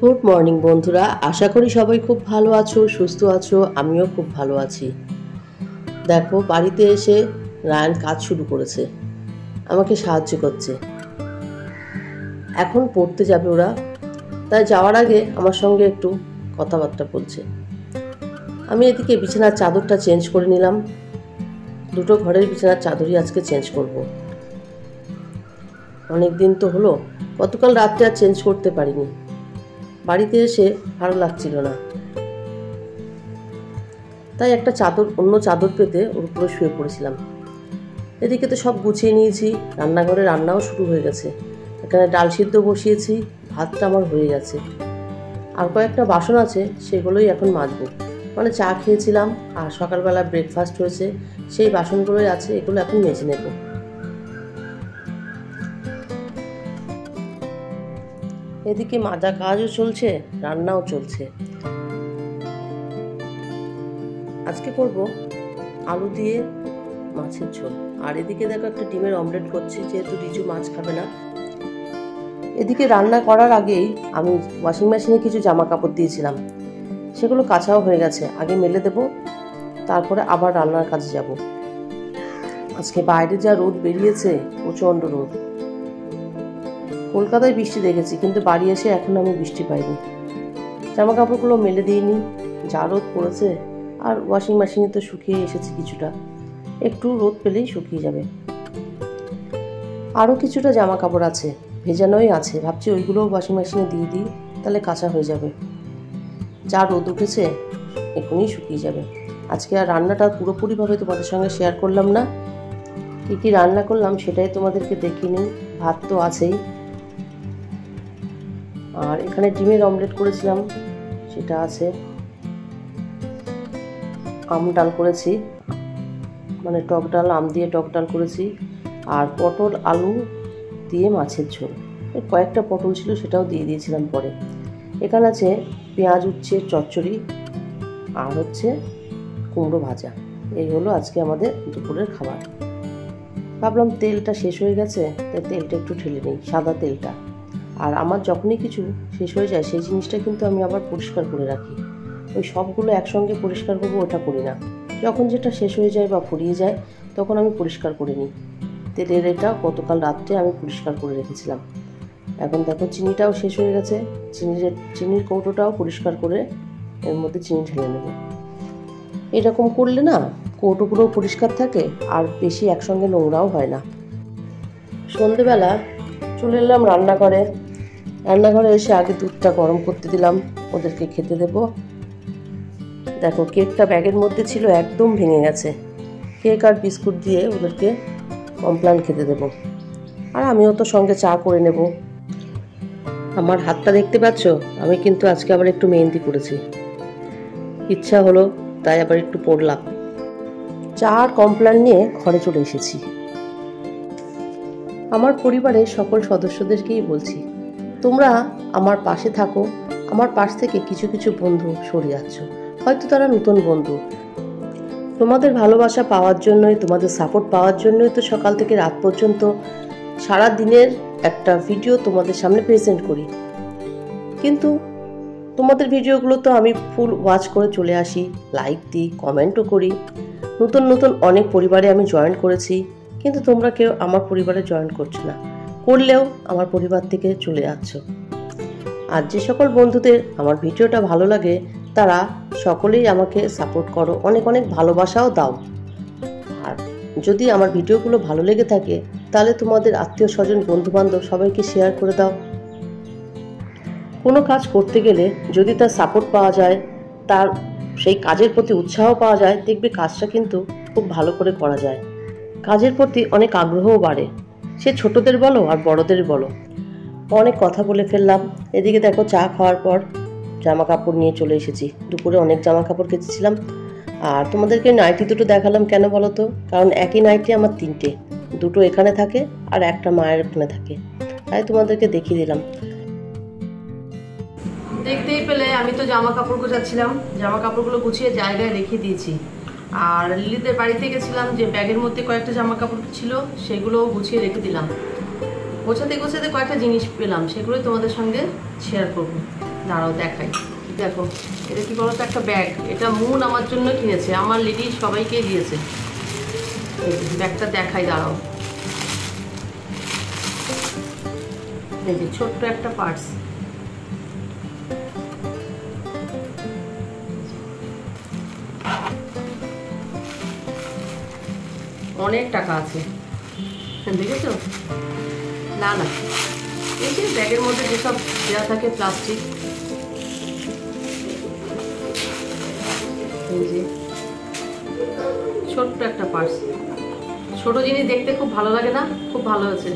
Good morning বন্ধুরা, আশা করি সবাই খুব ভালো আছো, সুস্থ আছো। আমিও খুব ভালো আছি। দেখো, বাড়িতে এসে রায়ান কাজ শুরু করেছে, আমাকে সাহায্য করছে। এখন পড়তে যাবে ওরা, তাই যাওয়ার আগে আমার সঙ্গে একটু কথাবার্তা বলছে। আমি এদিকে বিছানার চাদরটা চেঞ্জ করে নিলাম। দুটো ঘরের বিছানার চাদরই আজকে চেঞ্জ করব। অনেক দিন তো হলো, গতকাল রাত্রে আর চেঞ্জ করতে পারিনি। বাড়িতে এসে ভালো লাগছিল না, তাই একটা চাদর, অন্য চাদর পেতে ওর উপরে শুয়ে পড়েছিলাম। এদিকে তো সব গুছিয়ে নিয়েছি, রান্নাঘরে রান্নাও শুরু হয়ে গেছে। এখানে ডাল সিদ্ধ বসিয়েছি, ভাতটা আমার হয়ে গেছে। আর কয়েকটা বাসন আছে, সেগুলোই এখন মাজবো। মানে চা খেয়েছিলাম আর সকালবেলা ব্রেকফাস্ট হয়েছে, সেই বাসনগুলোই আছে, এগুলো এখন মেজে নেব। এদিকে মাজা কাজও চলছে, রান্নাও চলছে। আজকে করব আলু দিয়ে মাছের ঝোল। আর এদিকে দেখো একটা ডিমের অমলেট করছি, যেহেতু রিজু মাছ খাবে না। এদিকে রান্না করার আগেই আমি ওয়াশিং মেশিনে কিছু জামা কাপড় দিয়েছিলাম, সেগুলো কাচাও হয়ে গেছে। আগে মেলে দেব, তারপরে আবার রান্নার কাজে যাব। আজকে বাইরে যা রোদ বেরিয়েছে, প্রচণ্ড রোদ। কলকাতায় বৃষ্টি দেখেছি, কিন্তু বাড়ি এসে এখন আমি বৃষ্টি পাইনি। জামা কাপড়গুলো মেলে দিইনি, যা রোদ পড়েছে। আর ওয়াশিং মেশিনে তো শুকিয়ে এসেছে কিছুটা, একটু রোদ পেলেই শুকিয়ে যাবে। আরও কিছুটা জামা কাপড় আছে, ভেজানোই আছে, ভাবছি ওইগুলোও ওয়াশিং মেশিনে দিয়ে দিই, তাহলে কাঁচা হয়ে যাবে। যা রোদ উঠেছে এখনই শুকিয়ে যাবে। আজকে আর রান্নাটা পুরোপুরিভাবে তোমাদের সঙ্গে শেয়ার করলাম না। কী কী রান্না করলাম সেটাই তোমাদেরকে দেখিয়ে নিই। ভাত তো আছেই, আর এখানে ডিমের অমলেট করেছিলাম, সেটা আছে। আম ডাল করেছি, মানে টক ডাল, আম দিয়ে টক ডাল করেছি। আর পটল আলু দিয়ে মাছের ঝোল। কয়েকটা পটল ছিল, সেটাও দিয়ে দিয়েছিলাম পরে। এখানে আছে পেঁয়াজ উচ্ছে চচ্চড়ি, আর হচ্ছে কুমড়ো ভাজা। এই হলো আজকে আমাদের দুপুরের খাবার। ভাবলাম তেলটা শেষ হয়ে গেছে, তাই তেলটা একটু ঢেলে নিই, সাদা তেলটা। আর আমার যখনই কিছু শেষ হয়ে যায়, সেই জিনিসটা কিন্তু আমি আবার পরিষ্কার করে রাখি। ওই সবগুলো একসঙ্গে পরিষ্কার করবো ওটা করি না। যখন যেটা শেষ হয়ে যায় বা ফুরিয়ে যায়, তখন আমি পরিষ্কার করে নিই। তেলের এটা গতকাল রাত্রে আমি পরিষ্কার করে রেখেছিলাম। এখন দেখো চিনিটাও শেষ হয়ে গেছে, চিনির কৌটোটাও পরিষ্কার করে এর মধ্যে চিনি ঢেলে নেব। এরকম করলে না কৌটোগুলো পরিষ্কার থাকে, আর বেশি একসঙ্গে নোংরাও হয় না। সন্ধেবেলা চলে এলাম রান্নাঘরে। রান্নাঘরে এসে আগে দুধটা গরম করতে দিলাম, ওদেরকে খেতে দেব। দেখো, কেকটা ব্যাগের মধ্যে ছিল, একদম ভেঙে গেছে। কেক আর বিস্কুট দিয়ে ওদেরকে কমপ্লান খেতে দেব। আর আমিও তো সঙ্গে চা করে নেব। আমার হাতটা দেখতে পাচ্ছ, আমি কিন্তু আজকে আবার একটু মেহেন্দি করেছি। ইচ্ছা হলো তাই আবার একটু পড়লাম। চা আর কমপ্লান নিয়ে ঘরে চলে এসেছি। আমার পরিবারের সকল সদস্যদেরকেই বলছি, তোমরা আমার পাশে থাকো। আমার পাশ থেকে কিছু কিছু বন্ধু সরে যাচ্ছ, হয়তো তারা নতুন বন্ধু। তোমাদের ভালোবাসা পাওয়ার জন্যই, তোমাদের সাপোর্ট পাওয়ার জন্যই তো সকাল থেকে রাত পর্যন্ত সারা দিনের একটা ভিডিও তোমাদের সামনে প্রেজেন্ট করি। কিন্তু তোমাদের ভিডিওগুলো তো আমি ফুল ওয়াচ করে চলে আসি, লাইক দিই, কমেন্টও করি। নতুন নতুন অনেক পরিবারে আমি জয়েন করেছি, কিন্তু তোমরা কেউ আমার পরিবারে জয়েন করছো না। করলেও আমার পরিবার থেকে চলে যাচ্ছ। আর যে সকল বন্ধুদের আমার ভিডিওটা ভালো লাগে, তারা সকলেই আমাকে সাপোর্ট করো, অনেক অনেক ভালোবাসাও দাও। আর যদি আমার ভিডিওগুলো ভালো লেগে থাকে, তাহলে তোমাদের আত্মীয় স্বজন, বন্ধুবান্ধব সবাইকে শেয়ার করে দাও। কোনো কাজ করতে গেলে যদি তার সাপোর্ট পাওয়া যায়, তার সেই কাজের প্রতি উৎসাহ পাওয়া যায়, দেখবে কাজটা কিন্তু খুব ভালো করে করা যায়। কাজের প্রতি অনেক আগ্রহও বাড়ে, সে ছোটদের বলো আর বড়দের বলো। অনেক কথা বলে ফেললাম। এদিকে দেখো, চা খাওয়ার পর জামা কাপড় নিয়ে চলে এসেছি। দুপুরে অনেক জামা কাপড় কেচেছিলাম। আর তোমাদেরকে নাইটি দুটো দেখালাম কেন বলো তো? কারণ একই নাইটি আমার তিনটে, দুটো এখানে থাকে আর একটা মায়ের ওখানে থাকে, তাই তোমাদেরকে দেখিয়ে দিলাম। দেখতেই পেলে আমি তো জামা কাপড় গোছাচ্ছিলাম, জামা কাপড়গুলো গুছিয়ে জায়গায় রেখে দিয়েছি। আর লিলিদের বাড়িতে গেছিলাম, যে ব্যাগের মধ্যে কয়েকটা জামা কাপড় ছিল সেগুলোও গুছিয়ে রেখে দিলাম। গোছাতে গোছাতে কয়েকটা জিনিস পেলাম, সেগুলোই তোমাদের সঙ্গে শেয়ার করব। দাঁড়াও দেখাই। দেখো এটা কি বলতো, একটা ব্যাগ। এটা মুন আমার জন্য কিনেছে, আমার লিডি সবাইকে দিয়েছে। ব্যাগটা দেখাই, দাঁড়াও। এই যে ছোট্ট একটা পার্স, অনেক টাকা আছে, দেখেছো? না না, এই যে ব্যাগের মধ্যে যেসব দেওয়া থাকে প্লাস্টিক, এই যে ছোট্ট একটা পার্স। ছোট জিনিস দেখতে খুব ভালো লাগে না? খুব ভালো হয়েছে।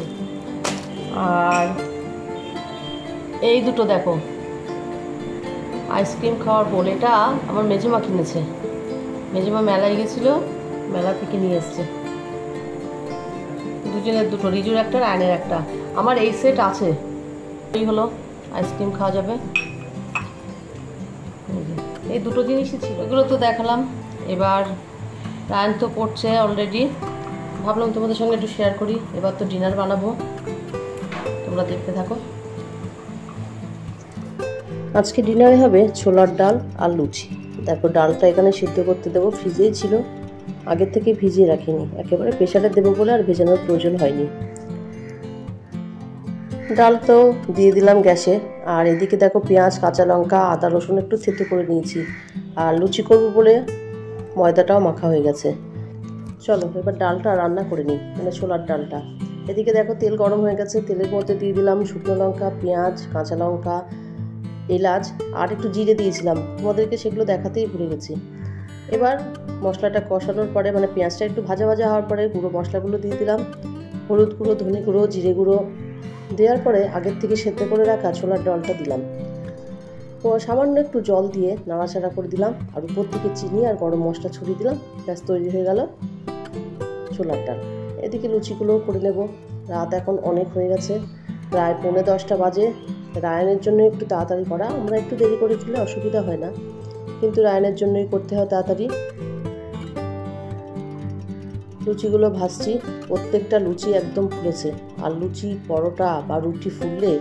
আর এই দুটো দেখো, আইসক্রিম খাওয়ার বোল। এটা আমার মেজমা কিনেছে, মেজমা মেলায় গেছিল, মেলা থেকে নিয়ে এসছে। দুজনের দুটো, রিজুর একটা, রায়নের একটা। আমার এই সেট আছে। এই হলো, আইসক্রিম খাওয়া যাবে। এই দুটো জিনিসই ছিল, এগুলো তো দেখালাম। এবার রায়ন তো পড়ছে অলরেডি, ভাবলাম তোমাদের সঙ্গে একটু শেয়ার করি। এবার তো ডিনার বানাবো, তোমরা দেখতে থাকো। আজকে ডিনারে হবে ছোলার ডাল আর লুচি। দেখো ডালটা এখানে সিদ্ধ করতে দেবো, ফ্রিজেই ছিল, আগের থেকে ভিজিয়ে রাখিনি, একেবারে প্রেসারে দেবো বলে আর ভেজানোর প্রয়োজন হয়নি। ডাল তো দিয়ে দিলাম গ্যাসে, আর এদিকে দেখো পেঁয়াজ, কাঁচা লঙ্কা, আদা রসুন একটু থেতো করে নিয়েছি। আর লুচি করবো বলে ময়দাটাও মাখা হয়ে গেছে। চলো এবার ডালটা রান্না করে নিই, মানে ছোলার ডালটা। এদিকে দেখো তেল গরম হয়ে গেছে, তেলের মধ্যে দিয়ে দিলাম শুকনো লঙ্কা, পেঁয়াজ, কাঁচা লঙ্কা, এলাচ আর একটু জিরে দিয়েছিলাম, তোমাদেরকে সেগুলো দেখাতেই ভুলে গেছি। এবার মশলাটা কষানোর পরে, মানে পেঁয়াজটা একটু ভাজা ভাজা হওয়ার পরে গুঁড়ো মশলাগুলো দিয়ে দিলাম। হলুদ গুঁড়ো, ধনে গুঁড়ো, জিরে গুঁড়ো দেওয়ার পরে আগের থেকে সেদ্ধ করে রাখা ছোলার ডালটা দিলাম। তো সামান্য একটু জল দিয়ে নাড়াচাড়া করে দিলাম, আর উপর থেকে চিনি আর গরম মশলা ছড়িয়ে দিলাম। ব্যাস তৈরি হয়ে গেল ছোলার ডাল। এদিকে লুচিগুলোও করে নেব। রাত এখন অনেক হয়ে গেছে, প্রায় 9:45 বাজে। রায়নের জন্য একটু তাড়াতাড়ি করা, আমরা একটু দেরি করে খেলে অসুবিধা হয় না, কিন্তু রায়নের জন্যই করতে হয় তাড়াতাড়ি। লুচিগুলো ভাজছি, প্রত্যেকটা লুচি একদম ফুলেছে। আর লুচি, পরোটা বা রুটি ফুললে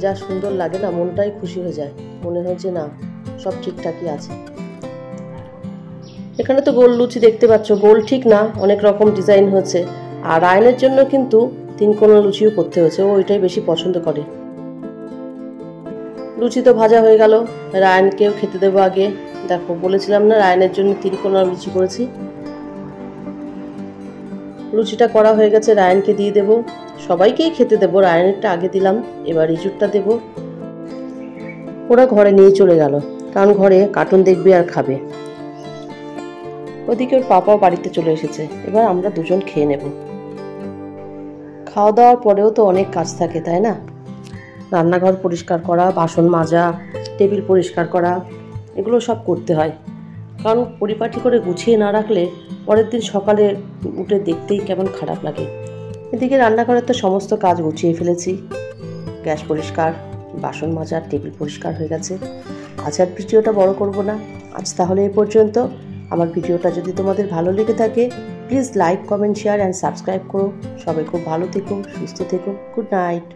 যা সুন্দর লাগে না, মনটাই খুশি হয়ে যায়, মনে হয় যে না সব ঠিকঠাকই আছে। এখানে তো গোল লুচি দেখতে পাচ্ছ, গোল ঠিক না, অনেক রকম ডিজাইন হয়েছে। আর রায়নের জন্য কিন্তু 3 কোনা লুচিও করতে হয়েছে, ও এটাই বেশি পছন্দ করে। লুচি তো ভাজা হয়ে গেল, রায়নকেও খেতে দেবো আগে। দেখো বলেছিলাম না রায়নের জন্য 3 কোনা লুচি করেছি। লুচিটা করা হয়ে গেছে, রায়নকে দিয়ে দেব, সবাইকেই খেতে দেবো। রায়নেরটা আগে দিলাম, এবার রিজুরটা দেব। ওরা ঘরে নিয়ে চলে গেল, কারণ ঘরে কার্টুন দেখবে আর খাবে। ওদিকে ওর পাপাও বাড়িতে চলে এসেছে, এবার আমরা দুজন খেয়ে নেব। খাওয়া দাওয়ার পরেও তো অনেক কাজ থাকে, তাই না? রান্নাঘর পরিষ্কার করা, বাসন মাজা, টেবিল পরিষ্কার করা, এগুলো সব করতে হয়, কারণ পরিপাটি করে গুছিয়ে না রাখলে পরের দিন সকালে উঠে দেখতেই কেমন খারাপ লাগে। এদিকে রান্নাঘরের তো সমস্ত কাজ গুছিয়ে ফেলেছি, গ্যাস পরিষ্কার, বাসন মাজা, টেবিল পরিষ্কার হয়ে গেছে। আজ আর ভিডিওটা বড় করব না, আজ তাহলে এই পর্যন্ত। আমার ভিডিওটা যদি তোমাদের ভালো লেগে থাকে please like, comment, share and subscribe করো। সবাই খুব ভালো থেকো, সুস্থ থেকো। Good night.